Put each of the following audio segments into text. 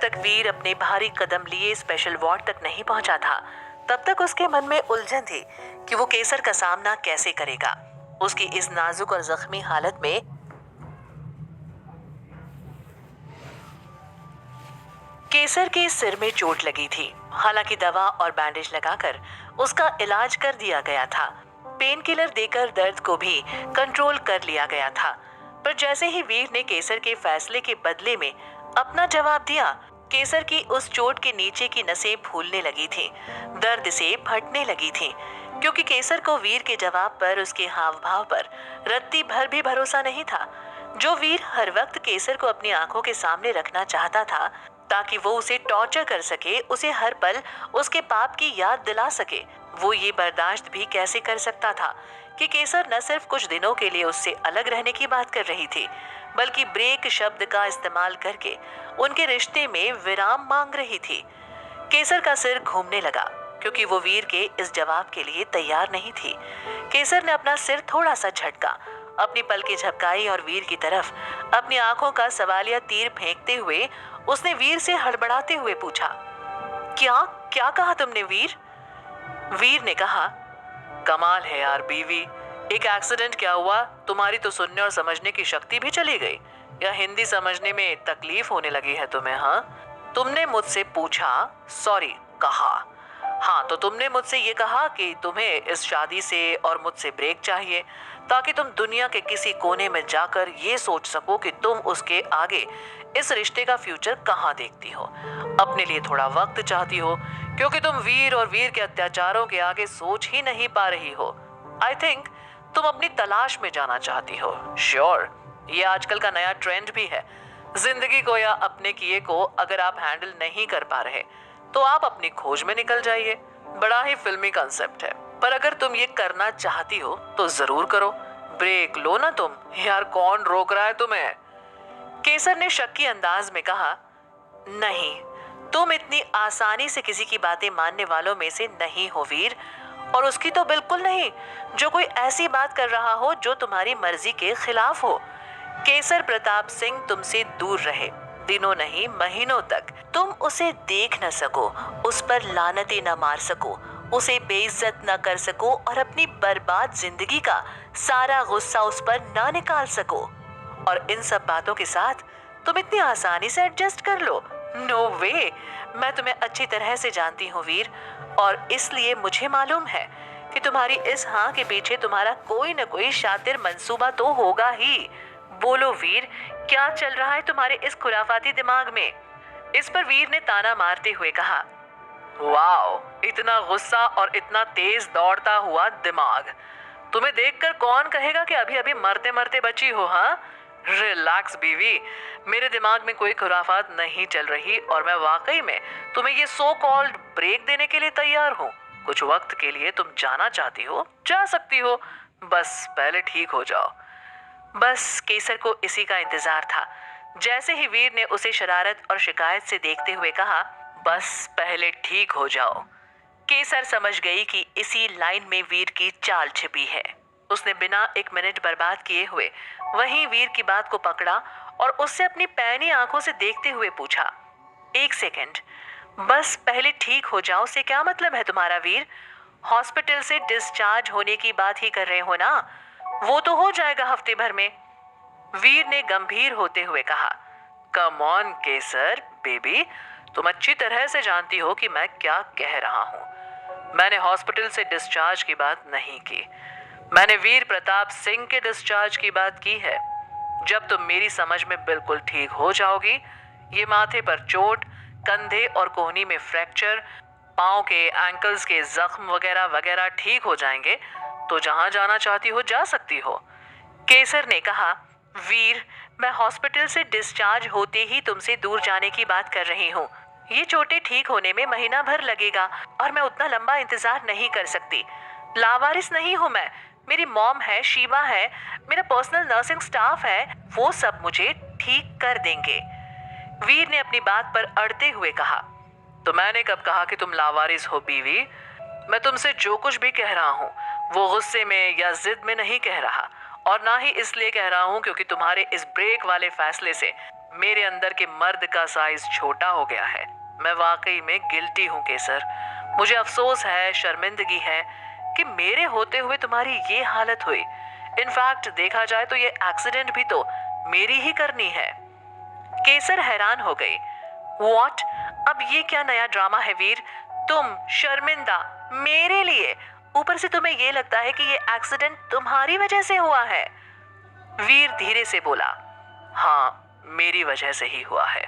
तक वीर अपने भारी कदम लिए स्पेशल वार्ड तक नहीं पहुंचा था, तब तक उसके मन में उलझन थी कि वो केसर का सामना कैसे करेगा। उसकी इस नाजुक और जख्मी हालत में केसर के सिर में चोट लगी थी। हालांकि दवा और बैंडेज लगाकर उसका इलाज कर दिया गया था, पेन किलर देकर दर्द को भी कंट्रोल कर लिया गया था। पर जैसे ही वीर ने केसर के फैसले के बदले में अपना जवाब दिया, केसर की उस चोट के नीचे की नसें फूलने लगी थी, दर्द से फटने लगी थी, क्योंकि केसर को वीर के जवाब पर, उसके हाव भाव पर रत्ती भर भी भरोसा नहीं था। जो वीर हर वक्त केसर को अपनी आंखों के सामने रखना चाहता था ताकि वो उसे टॉर्चर कर सके, उसे हर पल उसके पाप की याद दिला सके, वो ये बर्दाश्त भी कैसे कर सकता था कि केसर न सिर्फ कुछ दिनों के लिए उससे अलग रहने की बात कर रही थी, बल्कि ब्रेक शब्द का इस्तेमाल करके उनके रिश्ते में विराम मांग रही थी। केसर का सिर घूमने लगा, क्योंकि वो वीर के इस जवाब के लिए तैयार नहीं थी। केसर ने अपना सिर थोड़ा सा झटका, अपनी पलकें झपकाई और वीर की तरफ अपनी आंखों का सवालिया तीर फेंकते हुए उसने वीर से हड़बड़ाते हुए पूछा, क्या क्या कहा तुमने वीर? वीर ने कहा, कमाल है यार बीवी, एक एक्सीडेंट क्या हुआ, तुम्हारी तो सुनने और समझने की शक्ति भी चली गई, या हिंदी समझने में तकलीफ होने लगी है तुम्हें? हाँ, तुमने मुझसे पूछा, सॉरी कहा। हाँ, तो तुमने मुझसे ये कहा कि तुम्हें इस शादी से और मुझसे ब्रेक चाहिए, ताकि तुम दुनिया के किसी कोने में जाकर ये सोच सको कि तुम उसके आगे इस रिश्ते का फ्यूचर कहाँ देखती हो, अपने लिए थोड़ा वक्त चाहती हो, क्योंकि तुम वीर और वीर के अत्याचारों के आगे सोच ही नहीं पा रही हो। आई थिंक तुम अपनी तलाश में जाना चाहती हो। श्योर, ये आजकल का नया ट्रेंड भी है। जिंदगी को या अपने किए को अगर आप हैंडल नहीं कर पा रहे तो आप अपनी खोज में निकल जाइए। बड़ा ही फिल्मी कंसेप्ट है, पर अगर तुम ये करना चाहती हो तो जरूर करो। ब्रेक लो ना तुम, यार कौन रोक रहा है तुम्हें? केसर ने शक्की अंदाज में कहा, नहीं, तुम इतनी आसानी से किसी की बातें मानने वालों में से नहीं हो वीर, और उसकी तो बिल्कुल नहीं जो कोई ऐसी बात कर रहा हो जो तुम्हारी मर्जी के खिलाफ हो। केसर प्रताप सिंह तुमसे दूर रहे, दिनों नहीं महीनों तक। तुम उसे देख न सको, उस पर लानतें न मार सको, उसे बेइज्जत न कर सको और अपनी बर्बाद जिंदगी का सारा गुस्सा उस पर ना निकाल सको, और इन सब बातों के साथ तुम इतनी आसानी से एडजस्ट कर लो? नो वे। मैं तुम्हें अच्छी तरह से जानती हूँ वीर, और इसलिए मुझे मालूम है कि तुम्हारी इस हाँ के पीछे तुम्हारा कोई न कोई शातिर मंसूबा तो होगा ही। बोलो वीर, क्या चल रहा है तुम्हारे इस खुराफाती दिमाग में? इस पर वीर ने ताना मारते हुए कहा, वाओ, इतना गुस्सा और इतना तेज दौड़ता हुआ दिमाग, तुम्हें देखकर कौन कहेगा कि अभी अभी मरते मरते बची हो? हाँ, रिलैक्स बीवी, मेरे दिमाग में कोई खुराफात नहीं चल रही, और मैं वाकई में तुम्हें ये सो कॉल्ड ब्रेक देने के लिए तैयार हूँ। कुछ वक्त के लिए तुम जाना चाहती हो, जा सकती हो, बस पहले ठीक हो जाओ। बस केसर को इसी का इंतजार था। जैसे ही वीर ने उसे शरारत और शिकायत से देखते हुए कहा, बस पहले ठीक हो जाओ, केसर समझ गई कि इसी लाइन में वीर की चाल छिपी है। उसने बिना एक मिनट बर्बाद किए हुए वहीं वीर की बात को पकड़ा और उससे अपनी पैनी आंखों से देखते हुए पूछा, एक सेकंड, बस पहले ठीक हो जाओ से क्या मतलब है तुम्हारा वीर? हॉस्पिटल से डिस्चार्ज होने की बात ही कर रहे हो ना? वो तो हो जाएगा हफ्ते भर में। वीर ने गंभीर होते हुए कहा, कम ऑन केसर बेबी, तुम अच्छी तरह से जानती हो कि मैं क्या कह रहा हूँ। मैंने हॉस्पिटल से डिस्चार्ज की बात नहीं की, मैंने वीर प्रताप सिंह के डिस्चार्ज की बात की है। जब तुम मेरी समझ में बिल्कुल ठीक हो जाओगी, ये माथे पर चोट, कंधे और कोहनी में फ्रैक्चर, पाँव के एंकल्स के जख्म वगैरह वगैरह ठीक हो जाएंगे, तो जहां जाना चाहती हो जा सकती हो। केसर ने कहा, वीर, मैं हॉस्पिटल से डिस्चार्ज होते ही तुमसे दूर जाने की बात कर रही हूँ। ये चोटें ठीक होने में महीना भर लगेगा, और मैं उतना लंबा इंतजार नहीं कर सकती। लावारिस नहीं हूँ मैं, मेरी मॉम है, शीबा है, मेरा पर्सनल नर्सिंग स्टाफ है, वो सब मुझे ठीक कर देंगे। वीर ने अपनी बात पर अड़ते हुए कहा, तो मैंने कब कहा कि तुम लावारिस हो बीवी? मैं तुमसे जो कुछ भी कह रहा हूँ वो गुस्से में या जिद में नहीं कह रहा, और ना ही इसलिए कह रहा हूँ क्योंकि तुम्हारे इस ब्रेक वाले फैसले से मेरे अंदर के मर्द का साइज छोटा हो गया है। मैं वाकई में गिल्टी हूँ केसर। मुझे अफसोस है, शर्मिंदगी है कि मेरे होते हुए तुम्हारी ये हालत हुई। इनफैक्ट देखा जाए तो ये एक्सीडेंट भी तो मेरी ही करनी है। केसर हैरान हो गई। व्हाट? अब ये क्या नया ड्रामा है वीर? तुम शर्मिंदा मेरे लिए, ऊपर से तुम्हें ये लगता है कि ये एक्सीडेंट तुम्हारी वजह से हुआ है। वीर धीरे से बोला, हाँ मेरी वजह से ही हुआ है।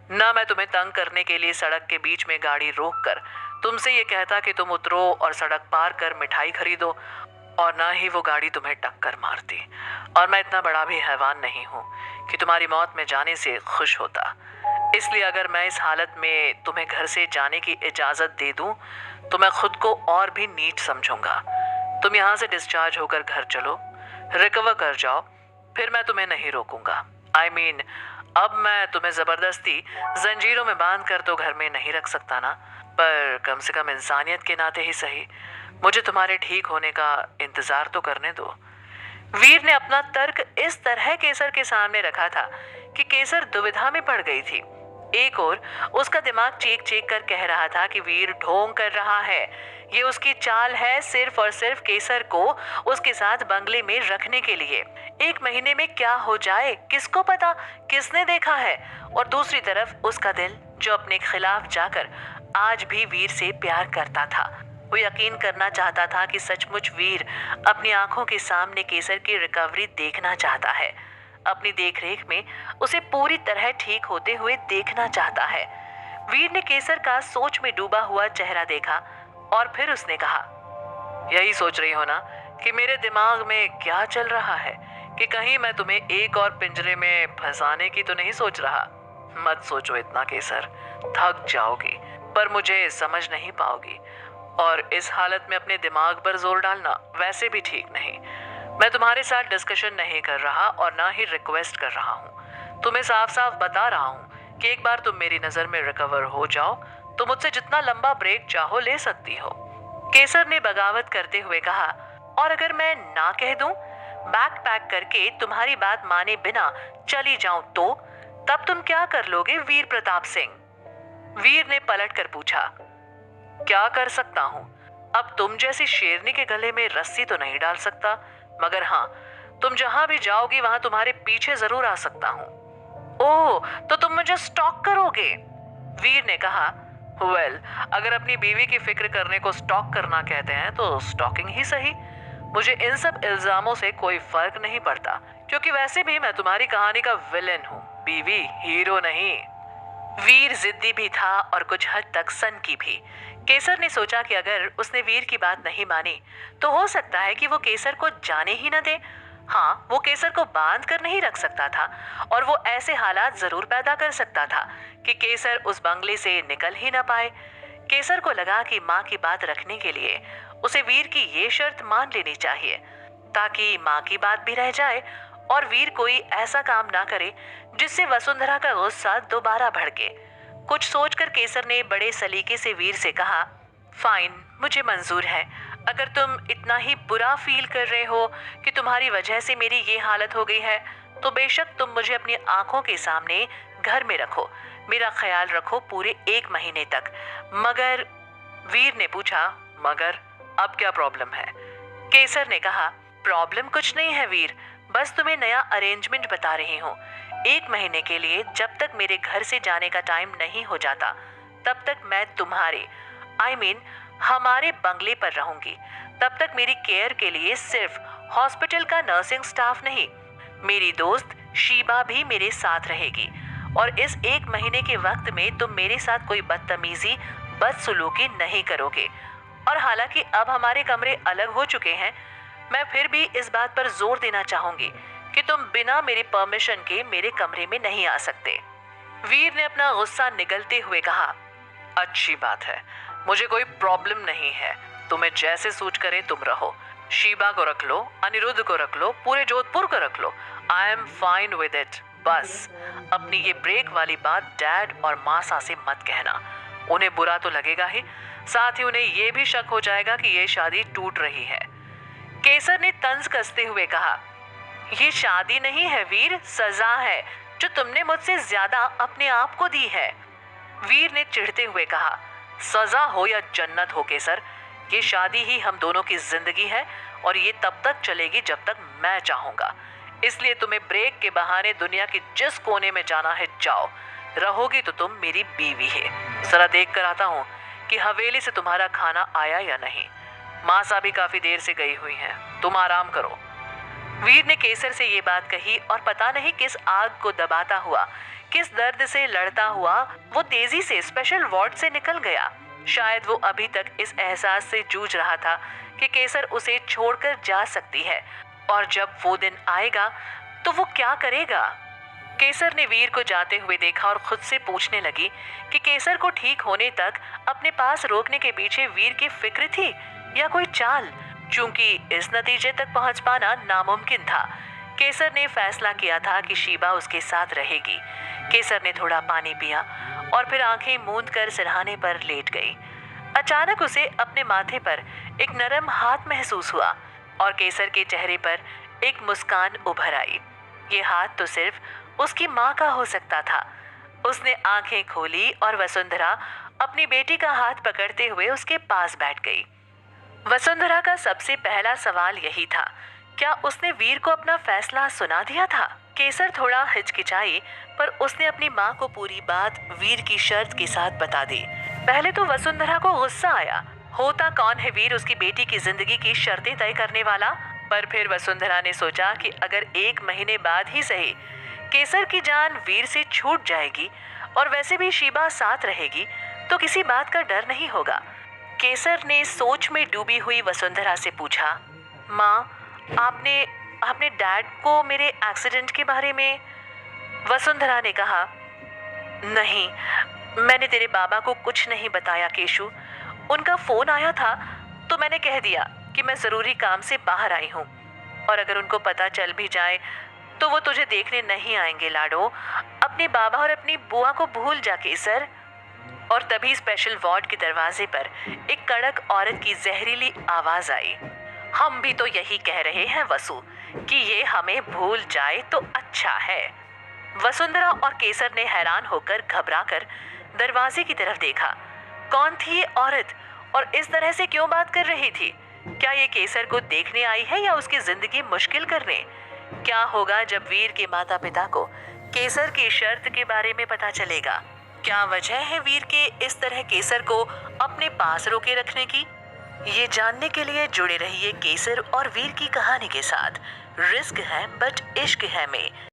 ना मैं तुम्हें तंग करने के लिए सड़क के बीच में गाड़ी रोककर तुमसे ये कहता कि तुम उतरो और सड़क पार कर मिठाई खरीदो, और ना ही वो गाड़ी तुम्हें टक्कर मारती। और मैं इतना बड़ा भी हैवान नहीं हूँ कि तुम्हारी मौत में जाने से खुश होता। इसलिए अगर मैं इस हालत में तुम्हें घर से जाने की इजाज़त दे दूँ तो मैं खुद को और भी नीच समझूंगा। तुम यहाँ से डिस्चार्ज होकर घर चलो, रिकवर कर जाओ, फिर मैं तुम्हें नहीं रोकूंगा। I mean, अब मैं तुम्हें ज़बरदस्ती जंजीरों में बांध कर तो घर में नहीं रख सकता ना, पर कम से कम इंसानियत के नाते ही सही मुझे तुम्हारे ठीक होने का इंतज़ार तो करने दो। वीर ने अपना तर्क इस तरह केसर के सामने रखा था कि केसर दुविधा में पड़ गई थी। एक ओर उसका दिमाग चीख चीख कर कह रहा था कि वीर ढोंग कर रहा है, ये उसकी चाल है सिर्फ और सिर्फ केसर को उसके साथ बंगले में रखने के लिए। 1 महीने में क्या हो जाए किसको पता, किसने देखा है। और दूसरी तरफ उसका दिल जो अपने खिलाफ जाकर आज भी वीर से प्यार करता था। वो यकीन करना चाहता था कि सचमुच वीर अपनी आंखों के सामने केसर की रिकवरी देखना चाहता है, अपनी देखरेख में उसे पूरी तरह ठीक होते हुए देखना चाहता है। वीर ने केसर का सोच में डूबा हुआ चेहरा देखा और फिर उसने कहा, यही सोच रही हो ना कि मेरे दिमाग में क्या चल रहा है, कि कहीं मैं तुम्हें एक और पिंजरे में फंसाने की तो नहीं सोच रहा। मत सोचो इतना केसर, थक जाओगी पर मुझे समझ नहीं पाओगी, और इस हालत में अपने दिमाग पर जोर डालना वैसे भी ठीक नहीं। मैं तुम्हारे साथ डिस्कशन नहीं कर रहा और ना ही रिक्वेस्ट कर रहा हूँ, तुम्हें साफ साफ बता रहा हूँ कि एक बार तुम मेरी नज़र में रिकवर हो जाओ तो मुझसे जितना लंबा ब्रेक चाहो ले सकती हो। केसर ने बगावत करते हुए कहा, और अगर मैं ना कह दूं, बैग पैक करके तुम्हारी बात माने बिना चली जाऊं तो तब तुम क्या कर लोगे वीर प्रताप सिंह? वीर ने पलट कर पूछा, क्या कर सकता हूं? अब तुम जैसी शेरनी के गले में रस्सी तो नहीं डाल सकता, मगर हाँ, तुम जहां भी जाओगी वहां तुम्हारे पीछे जरूर आ सकता हूं। ओह, तो तुम मुझे स्टॉक करोगे? वीर ने कहा, वेल, अगर अपनी बीवी की फिक्र करने को स्टॉक करना कहते हैं तो स्टॉकिंग ही सही। मुझे इन सब इल्जामों से कोई फर्क नहीं पड़ता, क्योंकि वैसे भी मैं तुम्हारी कहानी का विलेन हूँ, बीवी हीरो नहीं। वीर जिद्दी भी था और कुछ हद तक सनकी भी। केसर ने सोचा कि अगर उसने वीर की बात नहीं मानी तो हो सकता है कि वो केसर को जाने ही न दे। हाँ, वो केसर को बांध कर नहीं रख सकता था, और वो ऐसे हालात जरूर पैदा कर सकता था कि केसर उस बंगले से निकल ही न पाए। केसर को लगा कि माँ की बात रखने के लिए उसे वीर की ये शर्त मान लेनी चाहिए, ताकि माँ की बात भी रह जाए और वीर कोई ऐसा काम ना करे जिससे वसुंधरा का गुस्सा दोबारा भड़के। कुछ सोचकर केसर ने बड़े सलीके से वीर से कहा, फाइन, मुझे मंजूर है। अगर तुम इतना ही बुरा फील कर रहे हो कि तुम्हारी वजह से मेरी ये हालत हो गई है, तो बेशक तुम मुझे अपनी आंखों के सामने घर में रखो, मेरा ख्याल रखो पूरे 1 महीने तक। मगर, वीर ने पूछा, मगर अब क्या प्रॉब्लम है? केसर ने कहा, प्रॉब्लम कुछ नहीं है वीर, बस तुम्हें नया अरेंजमेंट बता रही हूँ। 1 महीने के लिए जब तक मेरे घर से जाने का टाइम नहीं हो जाता तब तक मैं तुम्हारे हमारे बंगले पर रहूंगी। तब तक मेरी केयर के लिए सिर्फ हॉस्पिटल का नर्सिंग स्टाफ नहीं, मेरी दोस्त शीबा भी मेरे साथ रहेगी, और इस 1 महीने के वक्त में तुम मेरे साथ कोई बदतमीजी बदसलूकी नहीं करोगे। और हालांकि अब हमारे कमरे अलग हो चुके हैं, मैं फिर भी इस बात पर जोर देना चाहूंगी कि तुम बिना मेरी परमिशन के मेरे कमरे में नहीं आ सकते। वीर ने अपना गुस्सा निगलते हुए कहा, अच्छी बात है, मुझे कोई प्रॉब्लम नहीं है, तुम्हें जैसे सूट करे तुम रहो। शीबा को रख लो, अनिरुद्ध को रख लो, पूरे जोधपुर को रख लो, I am fine with it. बस अपनी ये ब्रेक वाली बात डैड और मासा से मत कहना, उन्हें बुरा तो लगेगा ही, साथ ही उन्हें ये भी शक हो जाएगा कि ये शादी टूट रही है। केसर ने तंज कसते हुए कहा, ये शादी नहीं है वीर, सजा है। जो तुमने मुझसे ज्यादा अपने आप को दी है। वीर ने चिढ़ते हुए कहा, सजा हो या जन्नत हो केसर, ये शादी ही हम दोनों की जिंदगी है और ये तब तक चलेगी जब तक मैं चाहूंगा। इसलिए तुम्हें ब्रेक के बहाने दुनिया के जिस कोने में जाना है जाओ, रहोगी तो तुम मेरी बीवी है। जरा देख कर आता हूँ कि हवेली से तुम्हारा खाना आया या नहीं। मासा भी काफी देर से गई हुई है, तुम आराम करो। वीर ने केसर से ये बात कही और पता नहीं किस आग को दबाता हुआ, किस दर्द से लड़ता हुआ वो तेजी से स्पेशल वार्ड से निकल गया। शायद वो अभी तक इस एहसास से जूझ रहा था कि केसर उसे छोड़कर जा सकती है, और जब वो दिन आएगा तो वो क्या करेगा। केसर ने वीर को जाते हुए देखा और खुद से पूछने लगी कि केसर को ठीक होने तक अपने पास रोकने के पीछे वीर की फिक्र थी या कोई चाल। चूंकि इस नतीजे तक पहुंच पाना नामुमकिन था, केसर ने फैसला किया था कि शीबा उसके साथ रहेगी। केसर ने थोड़ा पानी पिया और फिर आंखें मूंद कर सिरहाने पर लेट गई। अचानक उसे अपने माथे पर एक नरम हाथ महसूस हुआ और केसर के चेहरे पर एक मुस्कान उभर आई। ये हाथ तो सिर्फ उसकी माँ का हो सकता था। उसने आंखें खोली और वसुंधरा अपनी बेटी का हाथ पकड़ते हुए उसके पास बैठ गई। वसुंधरा का सबसे पहला सवाल यही था, क्या उसने वीर को अपना फैसला सुना दिया था। केसर थोड़ा हिचकिचाई, पर उसने अपनी माँ को पूरी बात वीर की शर्त के साथ बता दी। पहले तो वसुंधरा को गुस्सा आया, होता कौन है वीर उसकी बेटी की जिंदगी की शर्तें तय करने वाला। पर फिर वसुंधरा ने सोचा कि अगर 1 महीने बाद ही सही केसर की जान वीर से छूट जाएगी और वैसे भी शीबा साथ रहेगी तो किसी बात का डर नहीं होगा। केसर ने सोच में डूबी हुई वसुंधरा से पूछा, माँ आपने डैड को मेरे एक्सीडेंट के बारे में। वसुंधरा ने कहा, नहीं, मैंने तेरे बाबा को कुछ नहीं बताया केशु। उनका फोन आया था तो मैंने कह दिया कि मैं जरूरी काम से बाहर आई हूँ, और अगर उनको पता चल भी जाए तो वो तुझे देखने नहीं आएंगे लाडो। अपने बाबा और अपनी बुआ को भूल जा केसर। और तभी स्पेशल वार्ड के दरवाजे पर एक कड़क औरत की जहरीली आवाज आई, हम भी तो यही कह रहे हैं वसु कि ये हमें भूल जाए तो अच्छा है। वसुंधरा और केसर ने हैरान होकर घबराकर दरवाजे की तरफ देखा। कौन थी ये औरत और इस तरह से क्यों बात कर रही थी? क्या ये केसर को देखने आई है या उसकी जिंदगी मुश्किल करने? क्या होगा जब वीर के माता पिता को केसर की शर्त के बारे में पता चलेगा? क्या वजह है वीर के इस तरह केसर को अपने पास रोके रखने की? ये जानने के लिए जुड़े रहिए केसर और वीर की कहानी के साथ। रिस्क है बट इश्क है में।